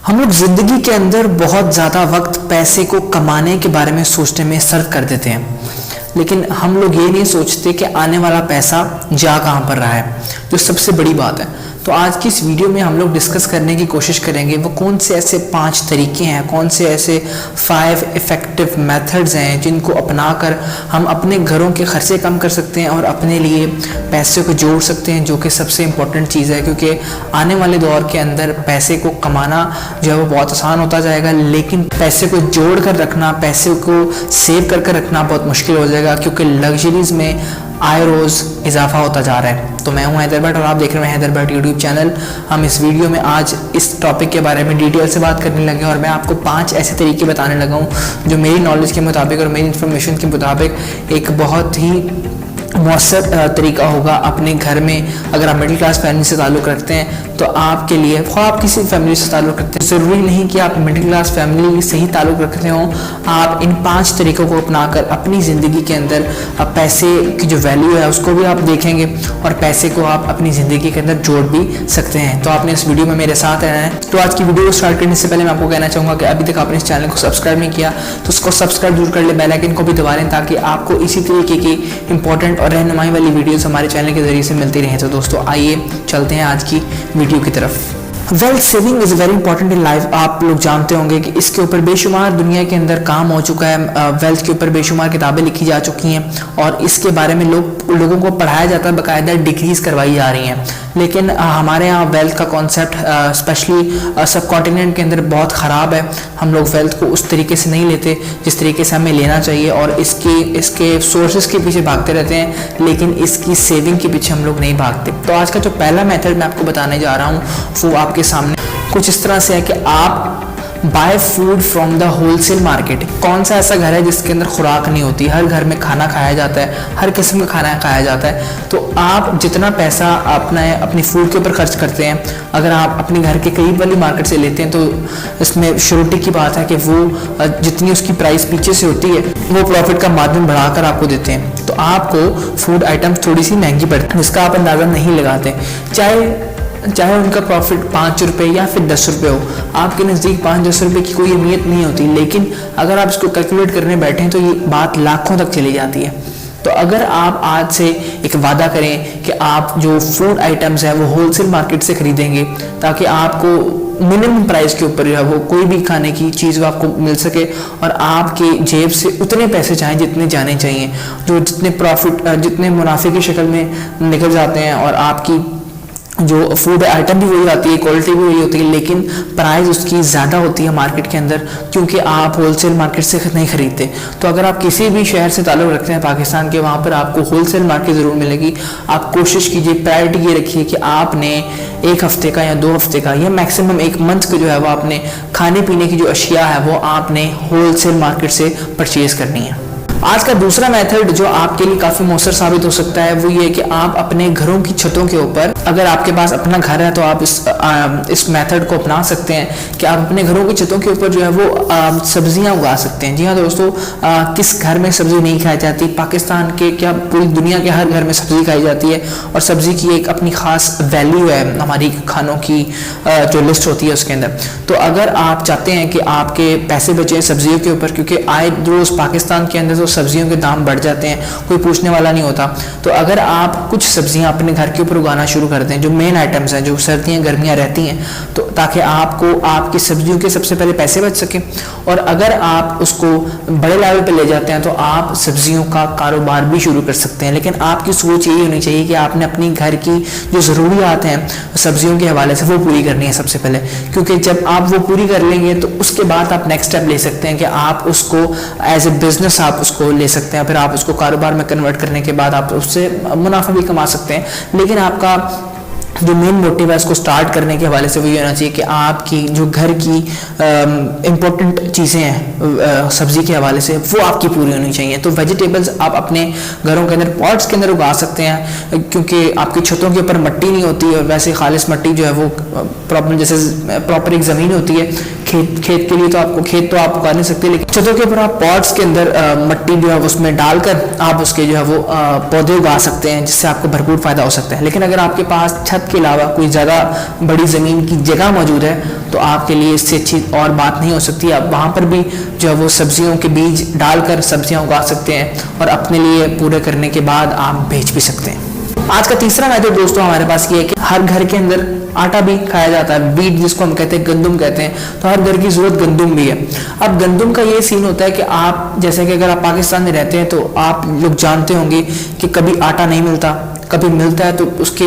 हम लोग जिंदगी के अंदर बहुत ज़्यादा वक्त पैसे को कमाने के बारे में सोचने में सर्व कर देते हैं, लेकिन हम लोग ये नहीं सोचते कि आने वाला पैसा जा कहाँ पर रहा है, जो सबसे बड़ी बात है। तो आज की इस वीडियो में हम लोग डिस्कस करने की कोशिश करेंगे वो कौन से ऐसे 5 तरीके हैं, कौन से ऐसे 5 इफ़ेक्टिव मेथड्स हैं जिनको अपनाकर हम अपने घरों के खर्चे कम कर सकते हैं और अपने लिए पैसे को जोड़ सकते हैं, जो कि सबसे इम्पोर्टेंट चीज़ है। क्योंकि आने वाले दौर के अंदर पैसे को कमाना जो है वो बहुत आसान होता जाएगा, लेकिन पैसे को जोड़ कर रखना, पैसे को सेव कर रखना बहुत मुश्किल हो जाएगा, क्योंकि लग्जरीज़ में आए रोज़ इजाफा होता जा रहा है। तो मैं हूं हैदर भट्ट और आप देख रहे हैं हैदर भट्ट यूट्यूब चैनल। हम इस वीडियो में आज इस टॉपिक के बारे में डिटेल से बात करने लगे और मैं आपको 5 ऐसे तरीके बताने लगा हूं जो मेरी नॉलेज के मुताबिक और मेरी इन्फॉर्मेशन के मुताबिक एक बहुत ही मौसर तरीका होगा अपने घर में। अगर आप मिडिल क्लास फैमिली से ताल्लुक़ रखते हैं तो आपके लिए, आप किसी फैमिली से ताल्लुक़ रखते हैं, ज़रूरी नहीं कि आप मिडिल क्लास फैमिली से ही ताल्लुक़ रखते हों। आप इन 5 तरीक़ों को अपनाकर अपनी ज़िंदगी के अंदर पैसे की जो वैल्यू है उसको भी आप देखेंगे और पैसे को आप अपनी ज़िंदगी के अंदर जोड़ भी सकते हैं। तो आपने इस वीडियो में मेरे साथ रहना है। तो आज की वीडियो को स्टार्ट करने से पहले मैं आपको कहना चाहूँगा कि अभी तक आपने इस चैनल को सब्सक्राइब नहीं किया तो उसको सब्सक्राइब जरूर कर ले, बेल आइकन को भी दबा लें, ताकि आपको इसी तरीके की इंपॉर्टेंट और रहनुमाई वाली वीडियोस हमारे चैनल के जरिए से मिलती रहे। तो दोस्तों आइए चलते हैं आज की वीडियो की तरफ। Wealth saving is very important in life. आप लोग जानते होंगे कि इसके ऊपर बेशुमार दुनिया के अंदर काम हो चुका है, वेल्थ के ऊपर बेशुमार किताबें लिखी जा चुकी हैं और इसके बारे में लोगों को पढ़ाया जाता है, बाकायदा डिग्रीज करवाई जा रही हैं। लेकिन हमारे यहाँ वेल्थ का कॉन्सेप्ट स्पेशली सब कॉन्टिनेंट के अंदर बहुत ख़राब है। हम लोग वेल्थ को उस तरीके से नहीं लेते जिस तरीके से हमें लेना चाहिए और इसके सोर्सेज के पीछे भागते रहते हैं, लेकिन इसकी सेविंग के पीछे हम लोग नहीं भागते। तो आज का जो पहला मेथड मैं आपको बताने जा रहा हूँ वो आपके सामने कुछ इस तरह से है कि आप buy food from the wholesale market. कौन सा ऐसा घर है जिसके अंदर खुराक नहीं होती? हर घर में खाना खाया जाता है, हर किस्म का खाना खाया जाता है। तो आप जितना पैसा अपनी फूड के ऊपर खर्च करते हैं, अगर आप अपने घर के करीब वाली मार्केट से लेते हैं तो इसमें श्योरिटी की बात है कि वो जितनी उसकी प्राइस पीछे से होती है वो प्रॉफिट का मार्जिन बढ़ाकर आपको देते हैं। तो आपको फूड आइटम्स थोड़ी सी महंगी पड़ती है जिसका आप अंदाज़ा नहीं लगाते। चाहे उनका प्रॉफिट 5 रुपये या फिर 10 रुपये हो, आपके नज़दीक 5-10 रुपये की कोई अहमियत नहीं होती, लेकिन अगर आप इसको कैलकुलेट करने बैठें तो ये बात लाखों तक चली जाती है। तो अगर आप आज से एक वादा करें कि आप जो फूड आइटम्स हैं वो होलसेल मार्केट से खरीदेंगे, ताकि आपको मिनिमम प्राइस के ऊपर जो है वो कोई भी खाने की चीज़ वो आपको मिल सके और आपके जेब से उतने पैसे चाहें जितने जाने चाहिए, जो जितने मुनाफे की शक्ल में निकल जाते हैं और आपकी जो फूड आइटम भी वही आती है, क्वालिटी भी वही होती है, लेकिन प्राइस उसकी ज़्यादा होती है मार्केट के अंदर, क्योंकि आप होलसेल मार्केट से नहीं खरीदते। तो अगर आप किसी भी शहर से ताल्लुक़ रखते हैं पाकिस्तान के, वहाँ पर आपको होलसेल मार्केट ज़रूर मिलेगी। आप कोशिश कीजिए, प्रायोरिटी ये रखिए कि आपने 1 हफ्ते का या 2 हफ्ते का या मैक्सिमम 1 मंथ का जो है वो आपने खाने पीने की जो अशिया है वो आपने होलसेल मार्केट से परचेज़ करनी है। आज का दूसरा मेथड जो आपके लिए काफ़ी मौसर साबित हो सकता है वो ये है कि आप अपने घरों की छतों के ऊपर, अगर आपके पास अपना घर है तो आप इस मेथड को अपना सकते हैं कि आप अपने घरों की छतों के ऊपर जो है वो सब्जियां उगा सकते हैं। जी हाँ दोस्तों, किस घर में सब्जी नहीं खाई जाती? पाकिस्तान के क्या पूरी दुनिया के हर घर में सब्जी खाई जाती है और सब्जी की एक अपनी ख़ास वैल्यू है हमारी खानों की जो लिस्ट होती है उसके अंदर। तो अगर आप चाहते हैं कि आपके पैसे बचें सब्जियों के ऊपर, क्योंकि आए रोज़ पाकिस्तान के अंदर सब्जियों के दाम बढ़ जाते हैं, कोई पूछने वाला नहीं होता। तो अगर आप कुछ सब्जियां अपने घर के ऊपर उगाना शुरू कर दें, जो मेन आइटम्स हैं, जो सर्दियां गर्मियां रहती हैं, तो ताकि आपको आपकी सब्जियों के सबसे पहले पैसे बच सकें। और अगर आप उसको बड़े लेवल पे ले जाते हैं तो आप सब्जियों का कारोबार भी शुरू कर सकते हैं। लेकिन आपकी सोच यही होनी चाहिए कि आपने अपनी घर की जो ज़रूरियात हैं सब्जियों के हवाले से वो पूरी करनी है सबसे पहले, क्योंकि जब आप वो पूरी कर लेंगे तो उसके बाद आप नेक्स्ट स्टेप ले सकते हैं कि आप उसको एज ए बिजनेस आप उसको ले सकते हैं। फिर आप उसको कारोबार में कन्वर्ट करने के बाद आप उससे मुनाफा भी कमा सकते हैं। लेकिन आपका जो मेन मोटिव है उसको स्टार्ट करने के हवाले से वो ये होना चाहिए कि आपकी जो घर की इम्पोर्टेंट चीज़ें हैं सब्जी के हवाले से वो आपकी पूरी होनी चाहिए। तो वेजिटेबल्स आप अपने घरों के अंदर पॉट्स के अंदर उगा सकते हैं, क्योंकि आपकी छतों के ऊपर मिट्टी नहीं होती और वैसे खालिश मिट्टी जो है वो प्रॉपर एक ज़मीन होती है। खेत के लिए तो आपको खेत तो आप उगा नहीं सकते, लेकिन छतों के ऊपर आप पॉट्स के अंदर मिट्टी जो है उसमें डालकर आप उसके जो है वो पौधे उगा सकते हैं, जिससे आपको भरपूर फायदा हो सकता है। लेकिन अगर आपके पास छत के अलावा कोई ज़्यादा बड़ी ज़मीन की जगह मौजूद है तो आपके लिए इससे अच्छी और बात नहीं हो सकती। आप वहाँ पर भी जो है वो सब्जियों के बीज डालकर सब्जियाँ उगा सकते हैं और अपने लिए पूरे करने के बाद आप बेच भी सकते हैं। आज का तीसरा मेथड दोस्तों हमारे पास ये है कि हर घर के अंदर आटा भी खाया जाता है, व्हीट जिसको हम कहते हैं, गंदुम कहते हैं, तो हर घर की जरूरत गंदुम भी है। अब गंदुम का ये सीन होता है कि आप जैसे कि अगर आप पाकिस्तान में रहते हैं तो आप लोग जानते होंगे कि कभी आटा नहीं मिलता, कभी मिलता है तो उसके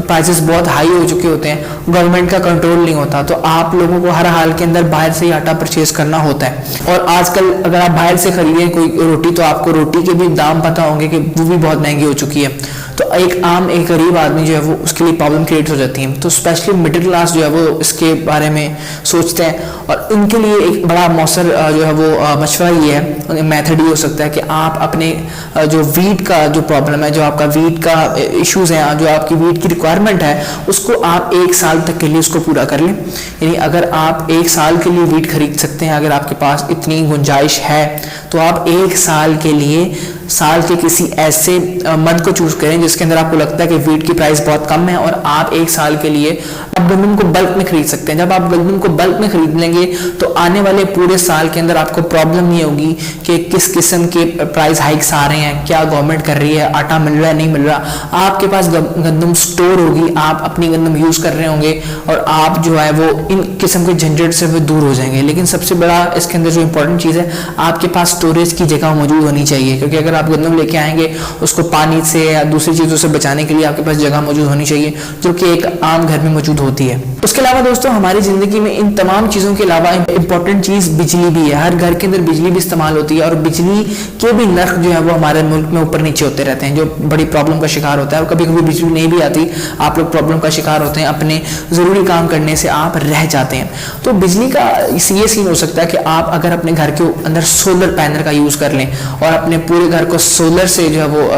प्राइसेस बहुत हाई हो चुके होते हैं, गवर्नमेंट का कंट्रोल नहीं होता, तो आप लोगों को हर हाल के अंदर बाहर से ही आटा परचेज करना होता है। और आजकल अगर आप बाहर से खरीदें कोई रोटी तो आपको रोटी के भी दाम पता होंगे कि वो भी बहुत महंगी हो चुकी है, तो एक गरीब आदमी जो है वो उसके लिए प्रॉब्लम क्रिएट हो जाती है। तो स्पेशली मिडिल क्लास जो है वो इसके बारे में सोचते हैं और इनके लिए एक बड़ा मौसर जो है वो मशवरा ये है, मेथड ये हो सकता है कि आप अपने जो वीट का जो प्रॉब्लम है, जो आपका वीट का इश्यूज हैं, जो आपकी वीट की रिक्वायरमेंट है, उसको आप 1 साल तक के लिए उसको पूरा कर लें। यानी अगर आप 1 साल के लिए वीट खरीद सकते हैं, अगर आपके पास इतनी गुंजाइश है, तो आप 1 साल के लिए साल के किसी ऐसे मंथ को चूज करें जिसके अंदर आपको लगता है कि वीट की प्राइस बहुत कम है और आप 1 साल के लिए आप गंदम को बल्क में खरीद सकते हैं। जब आप गंदम को बल्क में खरीद लेंगे तो आने वाले पूरे साल के अंदर आपको प्रॉब्लम नहीं होगी कि किस किस्म के प्राइस हाइक्स आ रहे हैं, क्या गवर्नमेंट कर रही है, आटा मिल रहा है नहीं मिल रहा। आपके पास गंदम स्टोर होगी, आप अपनी गंदम यूज कर रहे होंगे और आप जो है वो इन किस्म के झंझट से वो दूर हो जाएंगे। लेकिन सबसे बड़ा इसके अंदर जो इंपॉर्टेंट चीज़ है, आपके पास स्टोरेज की जगह मौजूद होनी चाहिए, क्योंकि अगर आप गंदम लेके आएंगे उसको पानी से या दूसरी चीज़ों से बचाने के लिए आपके पास जगह मौजूद होनी चाहिए, जो कि एक आम घर में मौजूद होती है। उसके अलावा दोस्तों हमारी ज़िंदगी में इन तमाम चीज़ों के अलावा इंपॉर्टेंट चीज़ बिजली भी है। हर घर के अंदर बिजली भी इस्तेमाल होती है और बिजली के भी नर्ख जो है वो हमारे मुल्क में ऊपर नीचे होते रहते हैं, जो बड़ी प्रॉब्लम का शिकार होता है। और कभी कभी बिजली नहीं भी आती, आप लोग प्रॉब्लम का शिकार होते हैं, अपने ज़रूरी काम करने से आप रह जाते हैं। तो बिजली का ये सीन हो सकता है कि आप अगर अपने घर के अंदर सोलर पैनल का यूज़ कर लें और अपने पूरे घर को सोलर से जो है वो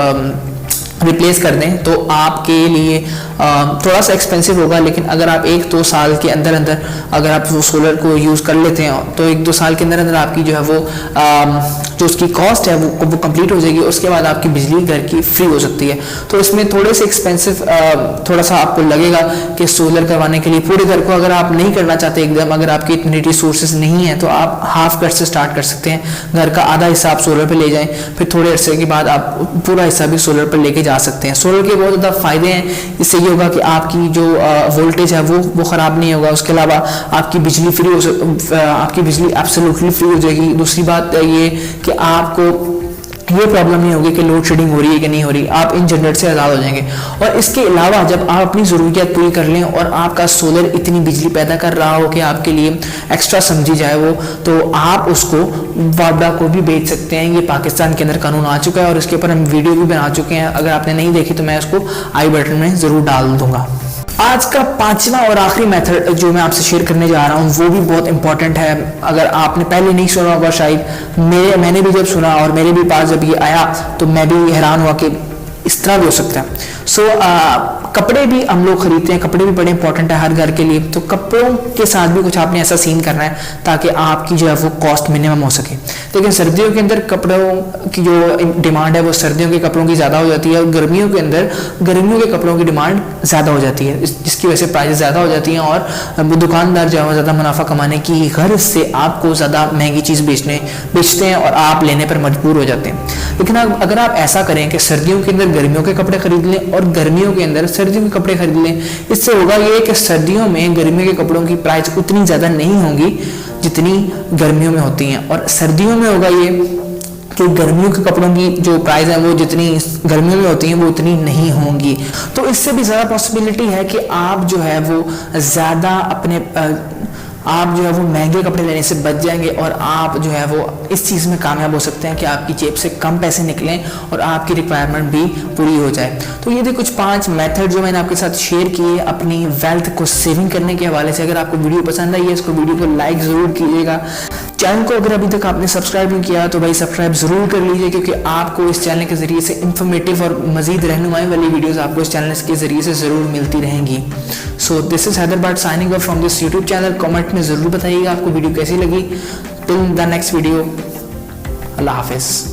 रिप्लेस कर दें, तो आपके लिए थोड़ा सा एक्सपेंसिव होगा। लेकिन अगर आप 1-2 साल के अंदर अंदर अगर आप वो सोलर को यूज़ कर लेते हैं तो 1-2 साल के अंदर अंदर आपकी जो है वो जो उसकी कॉस्ट है वो कंप्लीट हो जाएगी। उसके बाद आपकी बिजली घर की फ्री हो सकती है। तो इसमें थोड़े से एक्सपेंसिव थोड़ा सा आपको लगेगा कि सोलर करवाने के लिए पूरे घर को अगर आप नहीं करना चाहते एकदम, अगर आपके इतने रिसोर्सेज नहीं है, तो आप हाफ घर से स्टार्ट कर सकते हैं। घर का आधा हिस्सा आप सोलर पर ले जाएं, फिर थोड़े अरसे के बाद आप पूरा हिस्सा भी सोलर पर लेके जा सकते हैं। सोलर के बहुत ज़्यादा फायदे हैं। इससे ये होगा कि आपकी जो वोल्टेज है वो ख़राब नहीं होगा। उसके अलावा आपकी बिजली फ्री आपकी बिजली एब्सोल्युटली फ्री हो जाएगी। दूसरी बात ये कि आपको ये प्रॉब्लम नहीं होगी कि लोड शेडिंग हो रही है कि नहीं हो रही, आप इन जनरेट से आज़ाद हो जाएंगे। और इसके अलावा जब आप अपनी ज़रूरियात पूरी कर लें और आपका सोलर इतनी बिजली पैदा कर रहा हो कि आपके लिए एक्स्ट्रा समझी जाए वो, तो आप उसको वाडा को भी बेच सकते हैं। ये पाकिस्तान के अंदर कानून आ चुका है और इसके ऊपर हम वीडियो भी बना चुके हैं। अगर आपने नहीं देखी तो मैं उसको आई बटन में ज़रूर डाल दूंगा। आज का 5वां और आखिरी मेथड जो मैं आपसे शेयर करने जा रहा हूँ वो भी बहुत इंपॉर्टेंट है। अगर आपने पहले नहीं सुना होगा शायद, मैंने भी जब सुना और मेरे भी पास जब ये आया तो मैं भी हैरान हुआ कि इस तरह भी हो सकता है। कपड़े भी हम लोग खरीदते हैं, कपड़े भी बड़े इंपॉर्टेंट है हर घर के लिए। तो कपड़ों के साथ भी कुछ आपने ऐसा सीन करना है ताकि आपकी जो है वो कॉस्ट मिनिमम हो सके। लेकिन सर्दियों के अंदर कपड़ों की जो डिमांड है वो सर्दियों के कपड़ों की ज़्यादा हो जाती है और गर्मियों के अंदर गर्मियों के कपड़ों की डिमांड ज़्यादा हो जाती है, जिसकी वजह से प्राइस ज़्यादा हो जाती हैं और दुकानदार जो है वो ज़्यादा मुनाफा कमाने की गर्ज से आपको ज़्यादा महंगी चीज़ बेचते हैं और आप लेने पर मजबूर हो जाते हैं। लेकिन अगर आप ऐसा करें कि सर्दियों के अंदर गर्मियों के कपड़े खरीद लें और गर्मियों के अंदर सर्दियों के कपड़े खरीद लें, इससे होगा ये कि सर्दियों में गर्मियों के कपड़ों की प्राइस उतनी ज़्यादा नहीं होंगी जितनी गर्मियों में होती हैं, और सर्दियों में होगा ये कि गर्मियों के कपड़ों की जो प्राइस है वो जितनी गर्मियों में होती हैं वो उतनी नहीं होंगी। तो इससे भी ज़्यादा पॉसिबिलिटी है कि आप जो है वो ज़्यादा आप जो है वो महंगे कपड़े लेने से बच जाएंगे और आप जो है वो इस चीज़ में कामयाब हो सकते हैं कि आपकी जेब से कम पैसे निकलें और आपकी रिक्वायरमेंट भी पूरी हो जाए। तो ये थे कुछ 5 मेथड जो मैंने आपके साथ शेयर किए अपनी वेल्थ को सेविंग करने के हवाले से। अगर आपको वीडियो पसंद आई है इसको वीडियो को लाइक ज़रूर कीजिएगा। चैनल को अगर अभी तक आपने सब्सक्राइब नहीं किया तो भाई सब्सक्राइब ज़रूर कर लीजिए, क्योंकि आपको इस चैनल के ज़रिए से इन्फॉर्मेटिव और मज़ीद रहनुमाई वाली वीडियोस आपको इस चैनल के ज़रिए से ज़रूर मिलती रहेंगी। So this is Haider Butt signing off from this YouTube channel. Comment में ज़रूर बताइएगा आपको वीडियो कैसी लगी। टिल द नेक्स्ट वीडियो, अल्लाह हाफिज़।